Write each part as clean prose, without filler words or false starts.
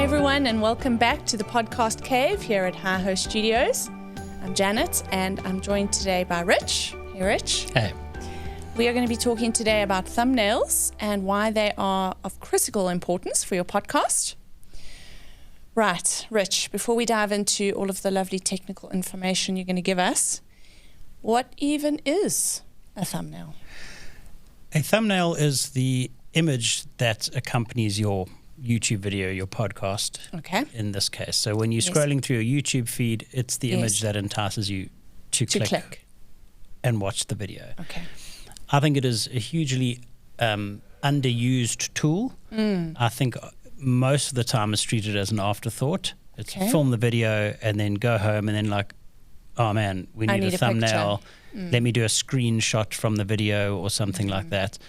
Hi everyone, and welcome back to the Podcast Cave here at Hi-Ho Studios. I'm Janet, and I'm joined today by Rich. Hey Rich. Hey. We are going to be talking today about thumbnails and why they are of critical importance for your podcast. Right, Rich, before we dive into all of the lovely technical information you're going to give us, what even is a thumbnail? A thumbnail is the image that accompanies your YouTube video, your podcast, Okay. in this case. So when you're scrolling through your YouTube feed, it's the image that entices you to click and watch the video. Okay. I think it is a hugely underused tool. I think most of the time it's treated as an afterthought. It's film the video and then go home and then like, oh man, we need a thumbnail. Let me do a screenshot from the video or something like that.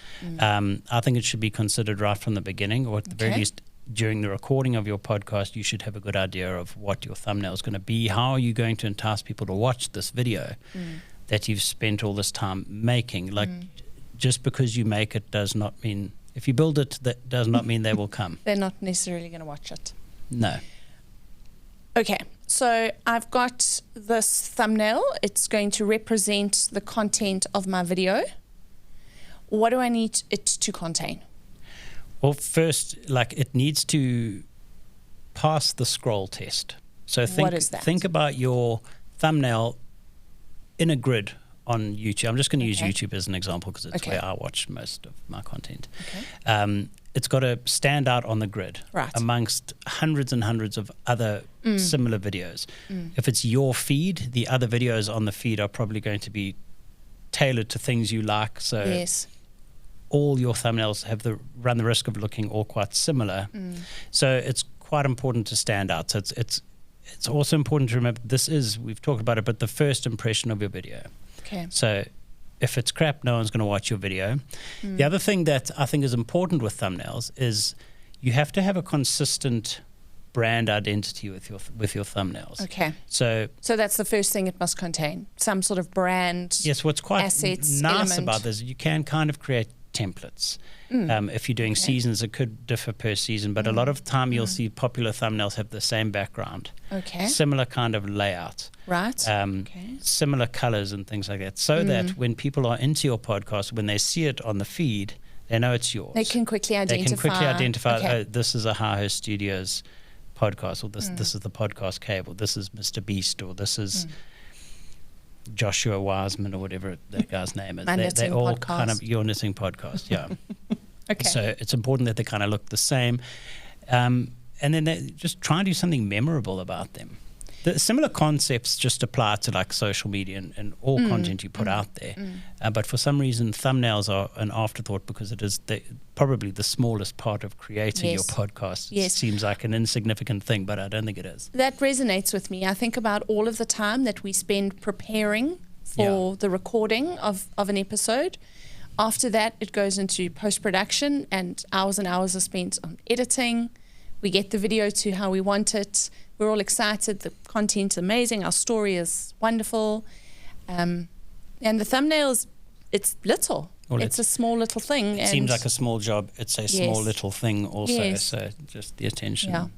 I think it should be considered right from the beginning, or at the very least during the recording of your podcast, you should have a good idea of what your thumbnail is going to be. How are you going to entice people to watch this video that you've spent all this time making? Like, just because you make it does not mean, if you build it, that does not mean they will come. They're not necessarily going to watch it. No. Okay, so I've got this thumbnail. It's going to represent the content of my video. What do I need it to contain? Well, first, like, it needs to pass the scroll test. So What is that? think about your thumbnail in a grid on YouTube. I'm just going to use YouTube as an example because it's where I watch most of my content. It's got to stand out on the grid amongst hundreds and hundreds of other similar videos. If it's your feed, the other videos on the feed are probably going to be tailored to things you like. So all your thumbnails run the risk of looking all quite similar. So it's quite important to stand out. So it's also important to remember we've talked about it, but the first impression of your video. Okay. So if it's crap, no one's going to watch your video. The other thing that I think is important with thumbnails is you have to have a consistent brand identity with your thumbnails. Okay. So that's the first thing it must contain, some sort of brand. Yes, what's quite assets, nice element. about this, you can kind of create templates. If you're doing seasons, it could differ per season, but a lot of time you'll see popular thumbnails have the same background, similar kind of layout, similar colors and things like that, so that when people are into your podcast, when they see it on the feed, they know it's yours. They can quickly identify. Oh, this is a Hi-Ho Studios podcast, or this is the Podcast Cave, or this is Mr. Beast, or this is Joshua Wiseman, or whatever that guy's name is. They all kind of your knitting podcast, So it's important that they kind of look the same, and then they just try and do something memorable about them. The similar concepts just apply to like social media and all content you put out there, but for some reason thumbnails are an afterthought because it is probably the smallest part of creating your podcast. It seems like an insignificant thing, but I don't think it is. That resonates with me. I think about all of the time that we spend preparing for the recording of an episode. After that, it goes into post-production, and hours are spent on editing. We get the video to how we want it. We're all excited. The content's amazing. Our story is wonderful. And the thumbnails, it's little. Well, it's a small little thing. It seems like a small job. It's a small little thing also. So just the attention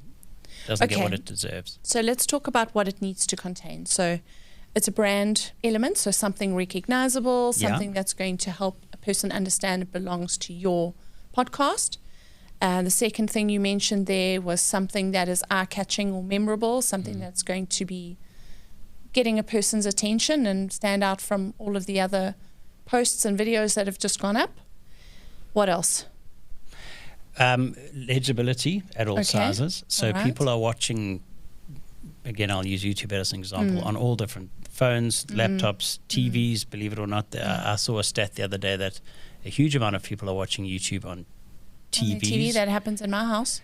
doesn't get what it deserves. So let's talk about what it needs to contain. So it's a brand element, so something recognizable, something that's going to help a person understand it belongs to your podcast. The second thing you mentioned there was something that is eye-catching or memorable, something that's going to be getting a person's attention and stand out from all of the other posts and videos that have just gone up. What else? Legibility at all sizes. So people are watching, again, I'll use YouTube as an example, on all different phones, laptops, TVs, believe it or not. I saw a stat the other day that a huge amount of people are watching YouTube on TVs. TV, that happens in my house.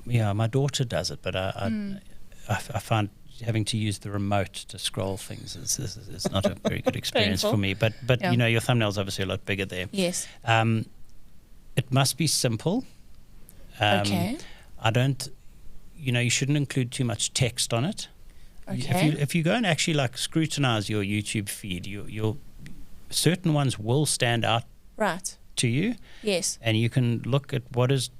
My daughter does it, but I find having to use the remote to scroll things is not a very good experience for me. But you know, your thumbnail's obviously a lot bigger there. Yes. It must be simple. I don't, you shouldn't include too much text on it. If you go and actually like scrutinize your YouTube feed, you'll certain ones will stand out to you. Yes. And you can look at what is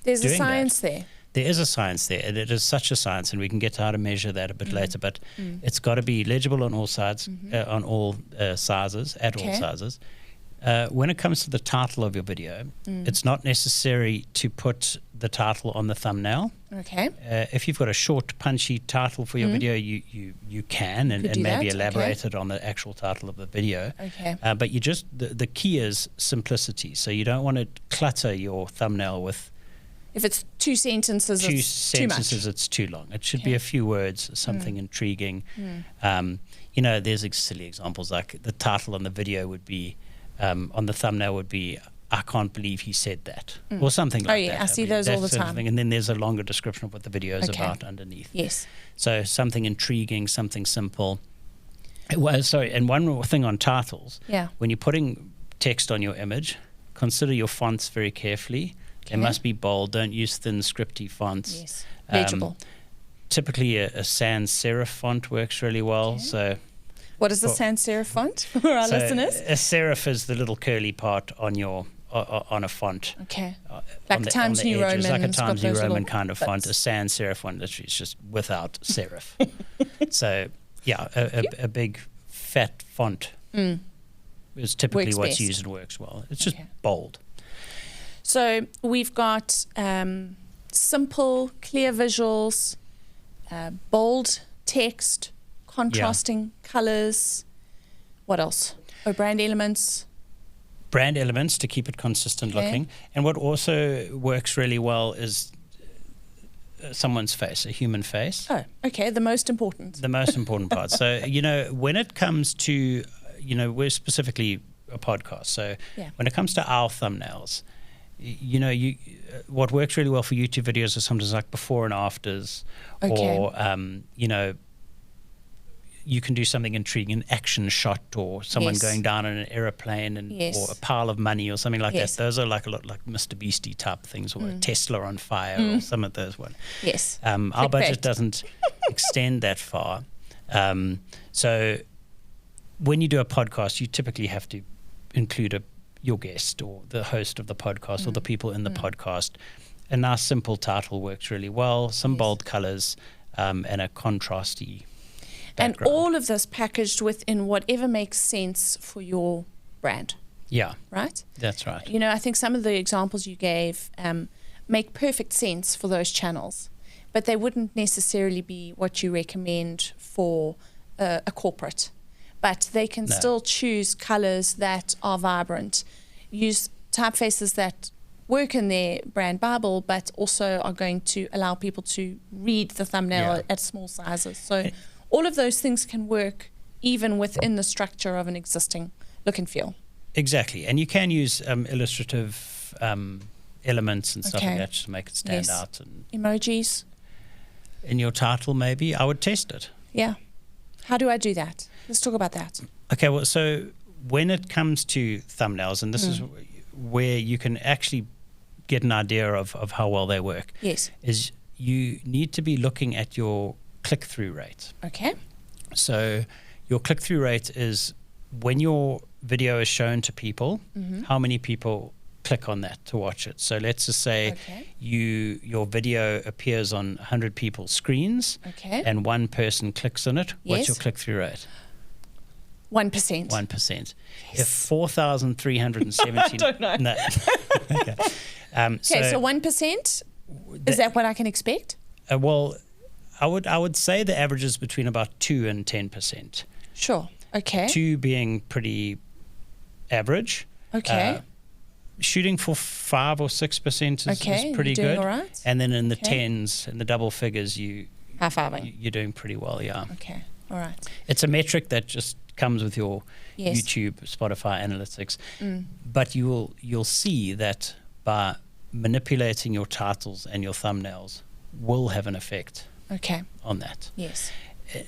There's doing a science that. there. there is a science there, and it is such a science, and we can get to how to measure that a bit later, but it's got to be legible on all sides, on all sizes, at all sizes. When it comes to the title of your video, it's not necessary to put the title on the thumbnail. Okay. If you've got a short, punchy title for your video, you can and maybe elaborate it on the actual title of the video. Okay. But you just the key is simplicity. So you don't want to clutter your thumbnail with. If it's two sentences, too much. It's too long. It should be a few words, something intriguing. You know, there's silly examples like the title on the video would be. On the thumbnail would be, I can't believe he said that, or something like that. I see those all the time. And then there's a longer description of what the video is about underneath. Yes. So something intriguing, something simple. Well, sorry, and one more thing on titles. Yeah. When you're putting text on your image, consider your fonts very carefully. They must be bold. Don't use thin, scripty fonts. Yes. Legible. Typically, a sans serif font works really well. So. What is the sans serif font for our listeners? A serif is the little curly part on your on a font. Okay. Like Times New Roman. It's like a Times New Roman kind of font. A sans serif one literally is just without serif. So yeah, a big fat font is typically Works what's best. used and works well. It's just bold. So we've got simple, clear visuals, bold text, contrasting colors. What else? Oh, brand elements. Brand elements to keep it consistent looking. And what also works really well is someone's face, a human face. Oh, okay. The most important. The most important part. So, you know, when it comes to, you know, we're specifically a podcast. So when it comes to our thumbnails, you know, what works really well for YouTube videos is sometimes like before and afters, or, you know, you can do something intriguing, an action shot, or someone going down in an airplane, and or a pile of money, or something like that. Those are like a lot like Mr. Beastie type things, or a Tesla on fire, or some of those ones. Yes. Our budget doesn't extend that far. So when you do a podcast, you typically have to include your guest or the host of the podcast or the people in the podcast. A nice simple title works really well, some bold colors, and a contrasty background. And all of this packaged within whatever makes sense for your brand. Yeah. Right? That's right. You know, I think some of the examples you gave make perfect sense for those channels, but they wouldn't necessarily be what you recommend for a corporate. But they can still choose colors that are vibrant, use typefaces that work in their brand Bible, but also are going to allow people to read the thumbnail at small sizes. So all of those things can work even within the structure of an existing look and feel. Exactly. And you can use illustrative elements and stuff like that to make it stand out. And emojis. In your title, maybe. I would test it. Yeah. How do I do that? Let's talk about that. Okay, well, so when it comes to thumbnails, and this is where you can actually get an idea of how well they work, is you need to be looking at your click-through rate. Okay. So your click-through rate is when your video is shown to people, how many people click on that to watch it. So let's just say your video appears on 100 people's screens and one person clicks on it. What's your click-through rate? 1%. 1%. If 4,317... I don't know. No. So 1%, is that what I can expect? Well, I would say the average is between about 2 and 10%. Sure. Okay. 2 being pretty average. Okay. Shooting for 5 or 6% is pretty good. All right. And then in the tens and the double figures, you're doing pretty well. Yeah. Okay. All right. It's a metric that just comes with your YouTube, Spotify analytics, but you'll see that by manipulating your titles and your thumbnails will have an effect. On that. Yes.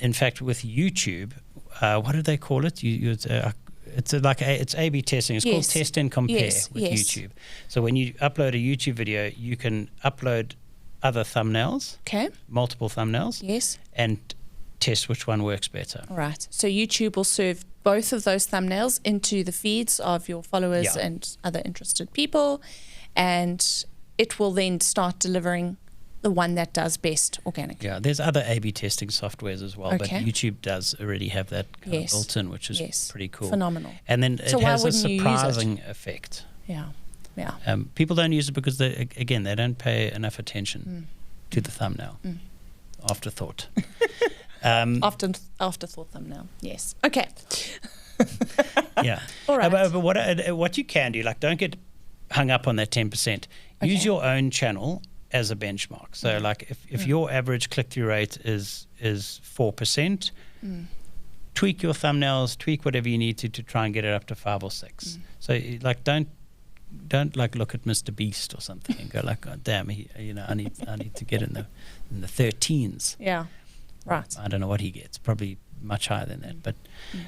In fact, with YouTube, what do they call it? It's A/B testing. It's called test and compare with YouTube. So when you upload a YouTube video, you can upload other thumbnails, multiple thumbnails, and test which one works better. All right. So YouTube will serve both of those thumbnails into the feeds of your followers and other interested people, and it will then start delivering the one that does best organically. Yeah, there's other A/B testing softwares as well, but YouTube does already have that kind of built in, which is pretty cool. Phenomenal. And then it has a surprising effect. Yeah. People don't use it because they don't pay enough attention to the thumbnail. Afterthought. Afterthought thumbnail. Yes. Okay. Yeah. All right. But what you can do, like, don't get hung up on that 10%. Use your own channel as a benchmark. So, like, if your average click-through rate is 4%, tweak your thumbnails, tweak whatever you need to try and get it up to 5 or 6. So, like, don't like look at Mr. Beast or something and go like, oh, damn, I need to get in the 13s. Yeah. Right. I don't know what he gets. Probably much higher than that. But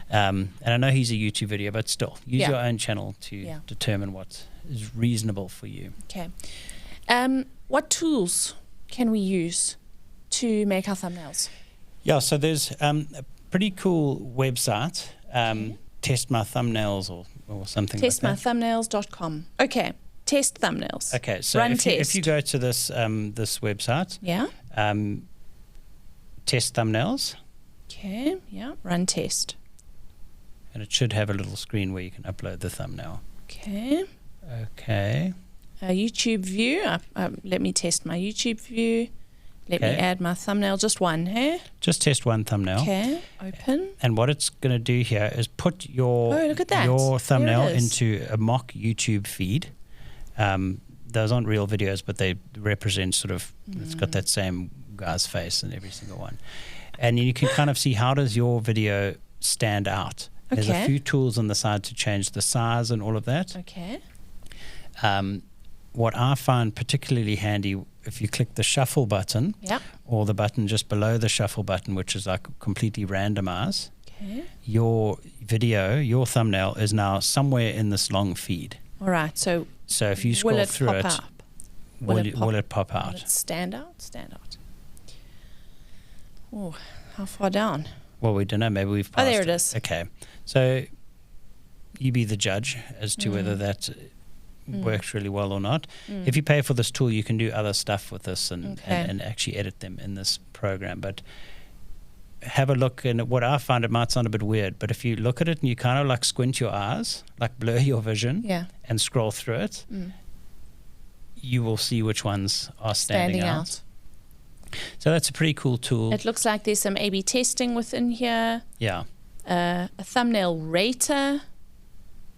and I know he's a YouTube video, but still, use your own channel to determine what is reasonable for you. Okay. What tools can we use to make our thumbnails? Yeah, so there's a pretty cool website, Test My Thumbnails or something like that. Testmythumbnails.com. Okay. Test thumbnails. Okay, so if you go to this this website, Test Thumbnails. Okay, yeah, run test. And it should have a little screen where you can upload the thumbnail. Okay. Okay. YouTube view. Let me test my YouTube view. Let me add my thumbnail. Just one, hey? Just test one thumbnail. Okay, open. And what it's going to do here is put your thumbnail into a mock YouTube feed. Those aren't real videos, but they represent sort of, it's got that same guy's face in every single one. And you can kind of see, how does your video stand out? There's a few tools on the side to change the size and all of that. Okay. What I find particularly handy, if you click the shuffle button or the button just below the shuffle button, which is like completely randomize, your video, your thumbnail is now somewhere in this long feed. All right. So if you scroll through it, will it pop out? Will it stand out? Stand out. Oh, how far down? Well, we don't know. Maybe we've passed. Oh, there it is. Okay. So you be the judge as to whether that works really well or not. If you pay for this tool, you can do other stuff with this and actually edit them in this program. But have a look. And what I find, it might sound a bit weird, but if you look at it and you kind of like squint your eyes, like blur your vision and scroll through it, you will see which ones are standing out. So that's a pretty cool tool. It looks like there's some A/B testing within here. Yeah. A thumbnail rater,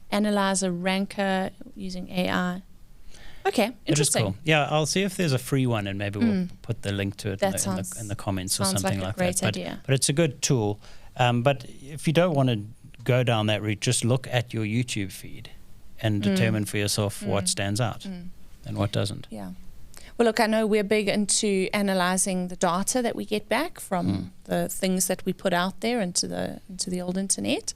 analyzer ranker using AI. Okay, interesting. It is cool. Yeah, I'll see if there's a free one, and maybe we'll put the link to it in the comments or something like that. But it's a good tool. But if you don't want to go down that route, just look at your YouTube feed and determine for yourself what stands out and what doesn't. Yeah. Well, look, I know we're big into analyzing the data that we get back from the things that we put out there into the old internet.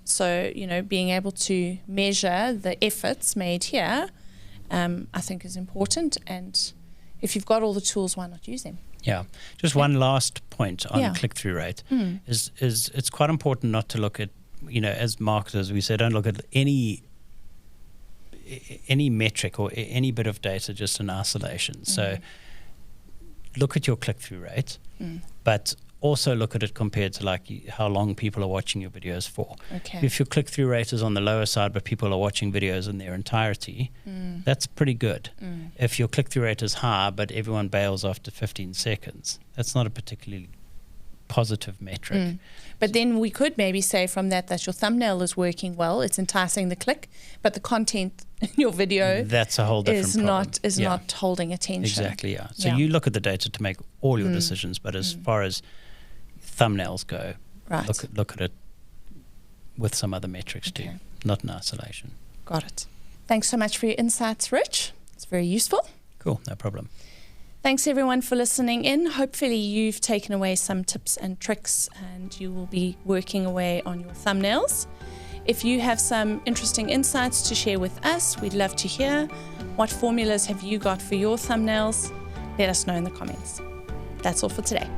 So, being able to measure the efforts made here, I think is important. And if you've got all the tools, why not use them? Yeah. Just one last point on click-through rate is it's quite important not to look at, as marketers, we say, don't look at any metric or any bit of data just in isolation. So look at your click-through rate, but also look at it compared to like how long people are watching your videos for. Okay. If your click-through rate is on the lower side, but people are watching videos in their entirety, that's pretty good. If your click-through rate is high, but everyone bails after 15 seconds, that's not a particularly positive metric. But then we could maybe say from that your thumbnail is working well, it's enticing the click, but the content in your video that's a whole different problem. not holding attention. Exactly, yeah. So you look at the data to make all your decisions, but as far as thumbnails go, look at it with some other metrics too, not in isolation. Got it. Thanks so much for your insights, Rich. It's very useful. Cool, no problem. Thanks everyone for listening in. Hopefully you've taken away some tips and tricks and you will be working away on your thumbnails. If you have some interesting insights to share with us, we'd love to hear. What formulas have you got for your thumbnails? Let us know in the comments. That's all for today.